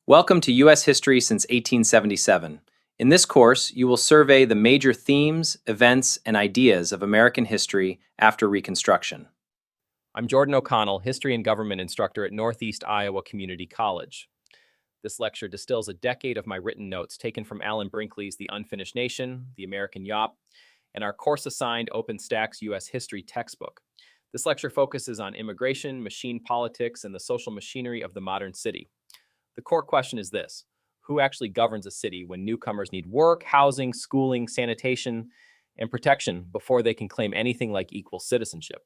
Welcome to U.S. History since 1877. In this course, you will survey the major themes, events, and ideas of American history after Reconstruction. I'm Jordan O'Connell, History and Government Instructor at Northeast Iowa Community College. This lecture distills a decade of my written notes taken from Alan Brinkley's The Unfinished Nation, The American Yawp, and our course-assigned OpenStax U.S. History textbook. This lecture focuses on immigration, machine politics, and the social machinery of the modern city. The core question is this: who actually governs a city when newcomers need work, housing, schooling, sanitation, and protection before they can claim anything like equal citizenship?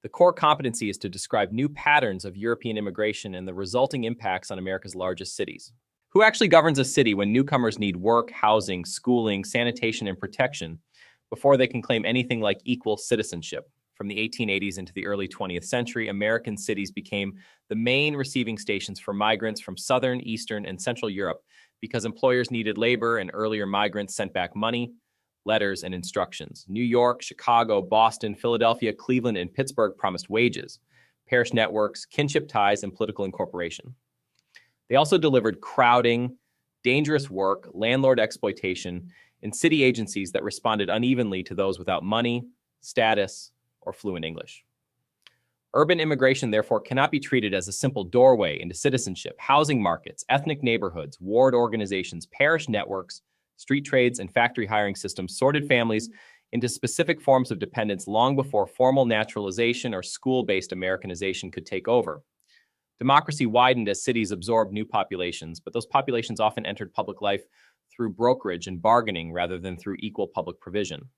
The core competency is to describe new patterns of European immigration and the resulting impacts on America's largest cities. Who actually governs a city when newcomers need work, housing, schooling, sanitation, and protection before they can claim anything like equal citizenship? From the 1880s into the early 20th century, American cities became the main receiving stations for migrants from Southern, Eastern, and Central Europe because employers needed labor and earlier migrants sent back money, letters, and instructions. New York, Chicago, Boston, Philadelphia, Cleveland, and Pittsburgh promised wages, parish networks, kinship ties, and political incorporation. They also delivered crowding, dangerous work, landlord exploitation, and city agencies that responded unevenly to those without money, status, or fluent English. Urban immigration, therefore, cannot be treated as a simple doorway into citizenship. Housing markets, ethnic neighborhoods, ward organizations, parish networks, street trades, and factory hiring systems sorted families into specific forms of dependence long before formal naturalization or school-based Americanization could take over. Democracy widened as cities absorbed new populations, but those populations often entered public life through brokerage and bargaining rather than through equal public provision.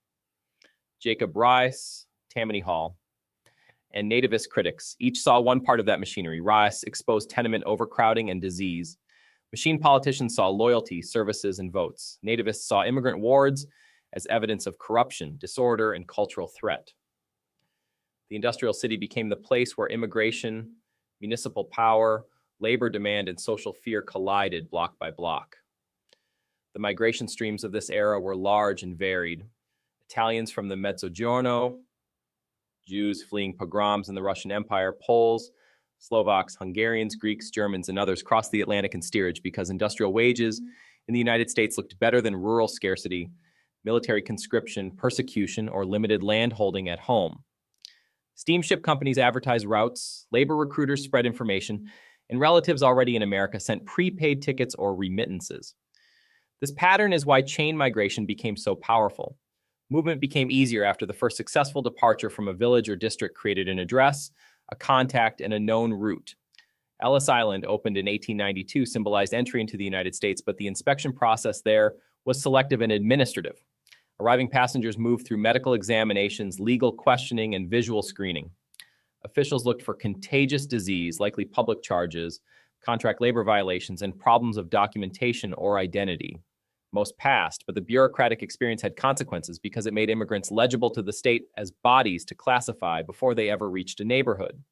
Jacob Riis, Tammany Hall, and nativist critics each saw one part of that machinery. Riis exposed tenement overcrowding and disease. Machine politicians saw loyalty, services, and votes. Nativists saw immigrant wards as evidence of corruption, disorder, and cultural threat. The industrial city became the place where immigration, municipal power, labor demand, and social fear collided block by block. The migration streams of this era were large and varied. Italians from the Mezzogiorno, Jews fleeing pogroms in the Russian Empire, Poles, Slovaks, Hungarians, Greeks, Germans, and others crossed the Atlantic in steerage because industrial wages in the United States looked better than rural scarcity, military conscription, persecution, or limited land holding at home. Steamship companies advertised routes, labor recruiters spread information, and relatives already in America sent prepaid tickets or remittances. This pattern is why chain migration became so powerful. Movement became easier after the first successful departure from a village or district created an address, a contact, and a known route. Ellis Island, opened in 1892, symbolized entry into the United States, but the inspection process there was selective and administrative. Arriving passengers moved through medical examinations, legal questioning, and visual screening. Officials looked for contagious disease, likely public charges, contract labor violations, and problems of documentation or identity. Most passed, but the bureaucratic experience had consequences because it made immigrants legible to the state as bodies to classify before they ever reached a neighborhood.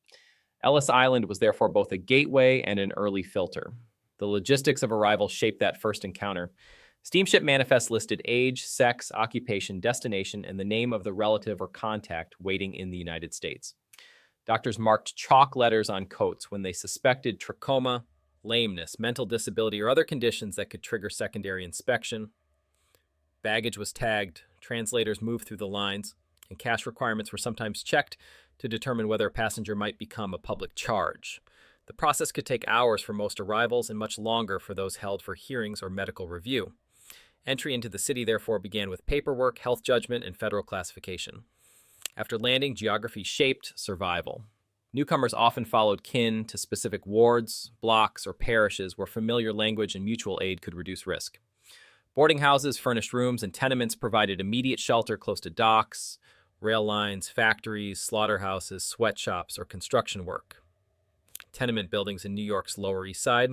Ellis Island was therefore both a gateway and an early filter. The logistics of arrival shaped that first encounter. Steamship manifests listed age, sex, occupation, destination, and the name of the relative or contact waiting in the United States. Doctors marked chalk letters on coats when they suspected trachoma, lameness, mental disability, or other conditions that could trigger secondary inspection. Baggage was tagged, translators moved through the lines, and cash requirements were sometimes checked to determine whether a passenger might become a public charge. The process could take hours for most arrivals and much longer for those held for hearings or medical review. Entry into the city, therefore, began with paperwork, health judgment, and federal classification. After landing, geography shaped survival. Newcomers often followed kin to specific wards, blocks, or parishes where familiar language and mutual aid could reduce risk. Boarding houses, furnished rooms, and tenements provided immediate shelter close to docks, rail lines, factories, slaughterhouses, sweatshops, or construction work. Tenement buildings in New York's Lower East Side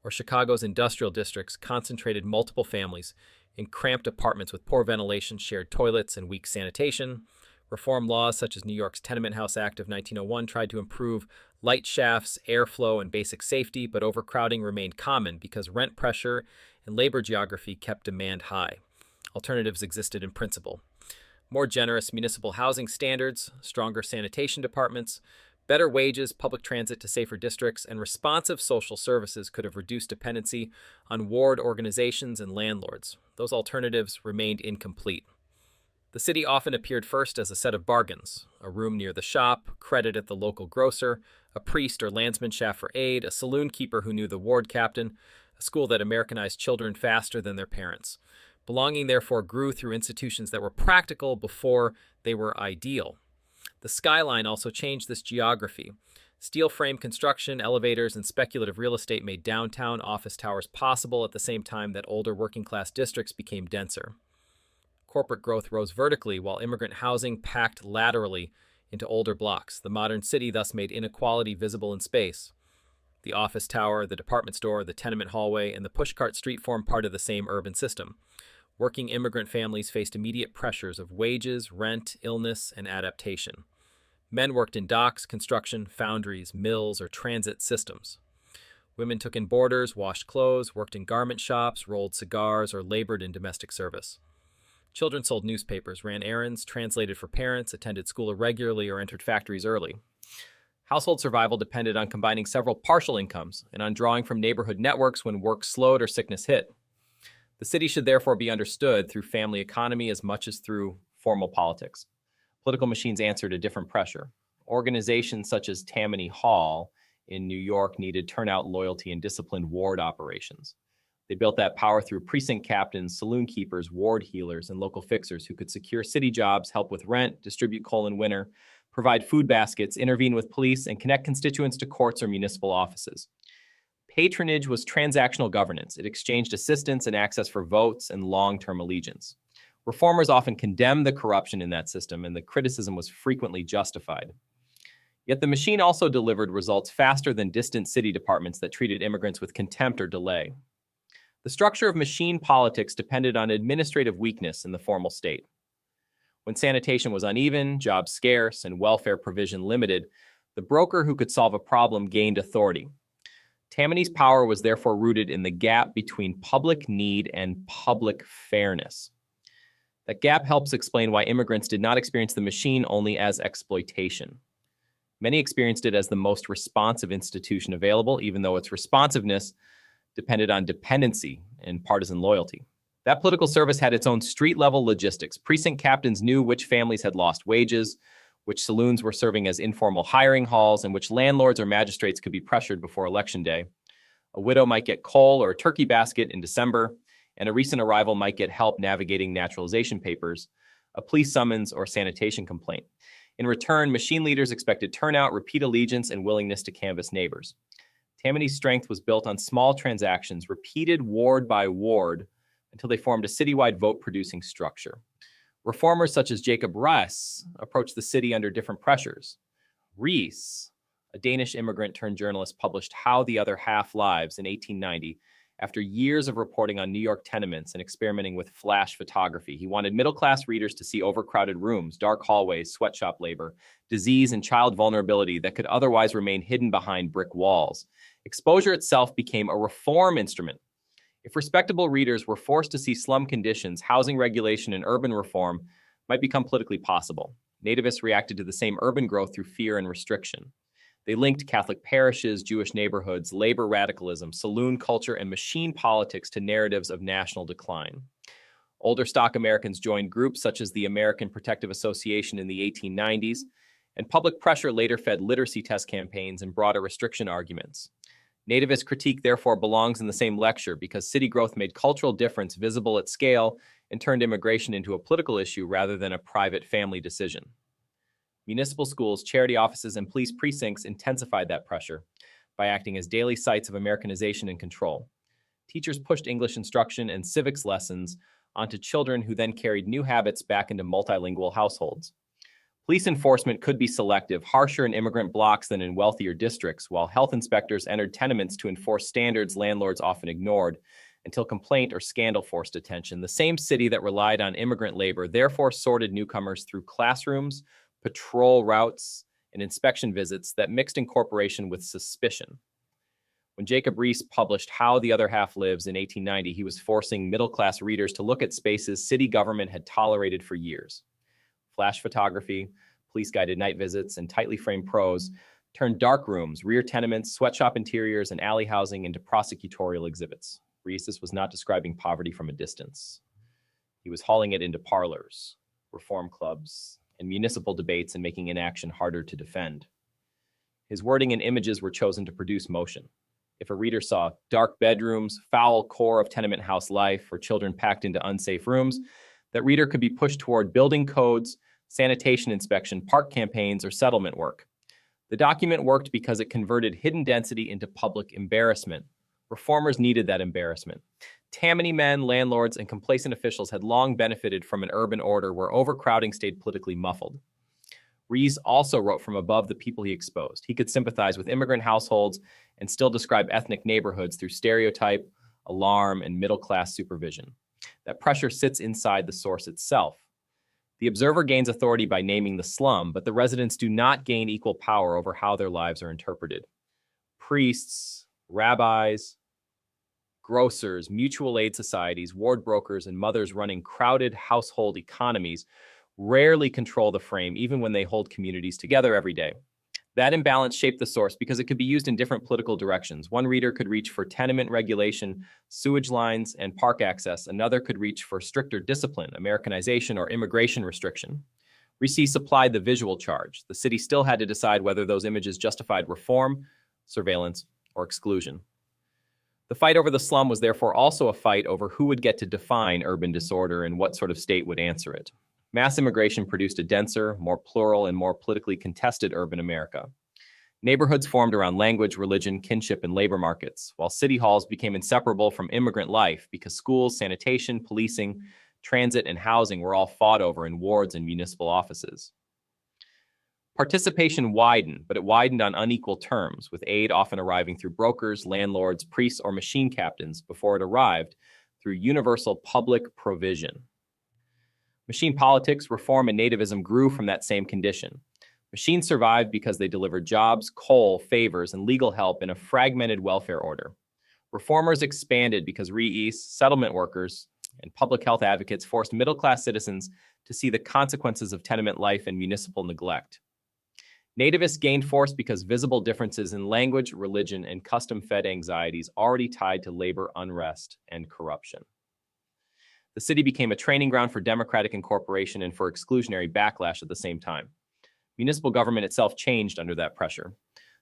or Chicago's industrial districts concentrated multiple families in cramped apartments with poor ventilation, shared toilets, and weak sanitation. Reform laws such as New York's Tenement House Act of 1901 tried to improve light shafts, airflow, and basic safety, but overcrowding remained common because rent pressure and labor geography kept demand high. Alternatives existed in principle. More generous municipal housing standards, stronger sanitation departments, Better wages, public transit to safer districts, and responsive social services could have reduced dependency on ward organizations and landlords. Those alternatives remained incomplete. The city often appeared first as a set of bargains: a room near the shop, credit at the local grocer, a priest or landsman shaft for aid, a saloon keeper who knew the ward captain, a school that Americanized children faster than their parents. Belonging, therefore, grew through institutions that were practical before they were ideal. The skyline also changed this geography. Steel frame construction, elevators, and speculative real estate made downtown office towers possible at the same time that older working class districts became denser. Corporate growth rose vertically while immigrant housing packed laterally into older blocks. The modern city thus made inequality visible in space. The office tower, the department store, the tenement hallway, and the pushcart street formed part of the same urban system. Working immigrant families faced immediate pressures of wages, rent, illness, and adaptation. Men worked in docks, construction, foundries, mills, or transit systems. Women took in boarders, washed clothes, worked in garment shops, rolled cigars, or labored in domestic service. Children sold newspapers, ran errands, translated for parents, attended school irregularly, or entered factories early. Household survival depended on combining several partial incomes and on drawing from neighborhood networks when work slowed or sickness hit. The city should therefore be understood through family economy as much as through formal politics. Political machines answered a different pressure. Organizations such as Tammany Hall in New York needed turnout, loyalty, and disciplined ward operations. They built that power through precinct captains, saloon keepers, ward healers, and local fixers who could secure city jobs, help with rent, distribute coal in winter, provide food baskets, intervene with police, and connect constituents to courts or municipal offices. Patronage was transactional governance. It exchanged assistance and access for votes and long-term allegiance. Reformers often condemned the corruption in that system, and the criticism was frequently justified. Yet the machine also delivered results faster than distant city departments that treated immigrants with contempt or delay. The structure of machine politics depended on administrative weakness in the formal state. When sanitation was uneven, jobs scarce, and welfare provision limited, the broker who could solve a problem gained authority. Tammany's power was therefore rooted in the gap between public need and public fairness. That gap helps explain why immigrants did not experience the machine only as exploitation. Many experienced it as the most responsive institution available, even though its responsiveness depended on dependency and partisan loyalty. That political service had its own street-level logistics. Precinct captains knew which families had lost wages, which saloons were serving as informal hiring halls, and which landlords or magistrates could be pressured before Election Day. A widow might get coal or a turkey basket in December, and a recent arrival might get help navigating naturalization papers, a police summons, or sanitation complaint. In return, machine leaders expected turnout, repeat allegiance, and willingness to canvass neighbors. Tammany's strength was built on small transactions, repeated ward by ward, until they formed a citywide vote-producing structure. Reformers such as Jacob Riis approached the city under different pressures. Riis, a Danish immigrant turned journalist, published How the Other Half Lives in 1890 after years of reporting on New York tenements and experimenting with flash photography. He wanted middle-class readers to see overcrowded rooms, dark hallways, sweatshop labor, disease, and child vulnerability that could otherwise remain hidden behind brick walls. Exposure itself became a reform instrument. If respectable readers were forced to see slum conditions, housing regulation, and urban reform might become politically possible. Nativists reacted to the same urban growth through fear and restriction. They linked Catholic parishes, Jewish neighborhoods, labor radicalism, saloon culture, and machine politics to narratives of national decline. Older stock Americans joined groups such as the American Protective Association in the 1890s, and public pressure later fed literacy test campaigns and broader restriction arguments. Nativist critique therefore belongs in the same lecture because city growth made cultural difference visible at scale and turned immigration into a political issue rather than a private family decision. Municipal schools, charity offices, and police precincts intensified that pressure by acting as daily sites of Americanization and control. Teachers pushed English instruction and civics lessons onto children who then carried new habits back into multilingual households. Police enforcement could be selective, harsher in immigrant blocks than in wealthier districts, while health inspectors entered tenements to enforce standards landlords often ignored until complaint or scandal forced attention. The same city that relied on immigrant labor therefore sorted newcomers through classrooms, patrol routes, and inspection visits that mixed incorporation with suspicion. When Jacob Riis published How the Other Half Lives in 1890, he was forcing middle-class readers to look at spaces city government had tolerated for years. Flash photography, police-guided night visits, and tightly framed prose turned dark rooms, rear tenements, sweatshop interiors, and alley housing into prosecutorial exhibits. Rhesus was not describing poverty from a distance. He was hauling it into parlors, reform clubs, and municipal debates and making inaction harder to defend. His wording and images were chosen to produce motion. If a reader saw dark bedrooms, foul core of tenement house life, or children packed into unsafe rooms, that reader could be pushed toward building codes, sanitation inspection, park campaigns, or settlement work. The document worked because it converted hidden density into public embarrassment. Reformers needed that embarrassment. Tammany men, landlords, and complacent officials had long benefited from an urban order where overcrowding stayed politically muffled. Rees also wrote from above the people he exposed. He could sympathize with immigrant households and still describe ethnic neighborhoods through stereotype, alarm, and middle-class supervision. That pressure sits inside the source itself. The observer gains authority by naming the slum, but the residents do not gain equal power over how their lives are interpreted. Priests, rabbis, grocers, mutual aid societies, ward brokers, and mothers running crowded household economies rarely control the frame, even when they hold communities together every day. That imbalance shaped the source because it could be used in different political directions. One reader could reach for tenement regulation, sewage lines, and park access. Another could reach for stricter discipline, Americanization, or immigration restriction. Rees supplied the visual charge. The city still had to decide whether those images justified reform, surveillance, or exclusion. The fight over the slum was therefore also a fight over who would get to define urban disorder and what sort of state would answer it. Mass immigration produced a denser, more plural, and more politically contested urban America. Neighborhoods formed around language, religion, kinship, and labor markets, while city halls became inseparable from immigrant life because schools, sanitation, policing, transit, and housing were all fought over in wards and municipal offices. Participation widened, but it widened on unequal terms, with aid often arriving through brokers, landlords, priests, or machine captains before it arrived through universal public provision. Machine politics, reform, and nativism grew from that same condition. Machines survived because they delivered jobs, coal, favors, and legal help in a fragmented welfare order. Reformers expanded because Rees, settlement workers, and public health advocates forced middle-class citizens to see the consequences of tenement life and municipal neglect. Nativists gained force because visible differences in language, religion, and custom-fed anxieties already tied to labor unrest and corruption. The city became a training ground for democratic incorporation and for exclusionary backlash at the same time. Municipal government itself changed under that pressure.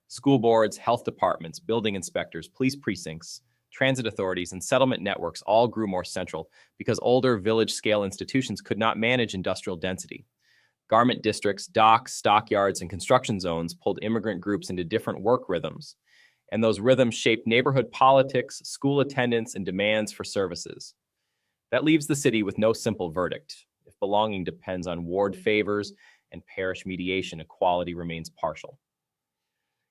School boards, health departments, building inspectors, police precincts, transit authorities, and settlement networks all grew more central because older village-scale institutions could not manage industrial density. Garment districts, docks, stockyards, and construction zones pulled immigrant groups into different work rhythms, and those rhythms shaped neighborhood politics, school attendance, and demands for services. That leaves the city with no simple verdict. If belonging depends on ward favors and parish mediation, equality remains partial.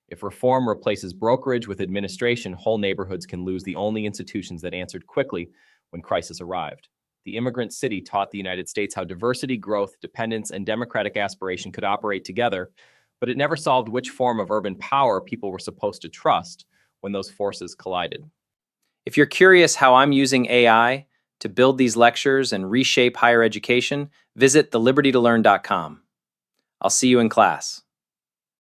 If reform replaces brokerage with administration, whole neighborhoods can lose the only institutions that answered quickly when crisis arrived. The immigrant city taught the United States how diversity, growth, dependence, and democratic aspiration could operate together, but it never solved which form of urban power people were supposed to trust when those forces collided. If you're curious how I'm using AI to build these lectures and reshape higher education, visit thelibertytolearn.com. I'll see you in class.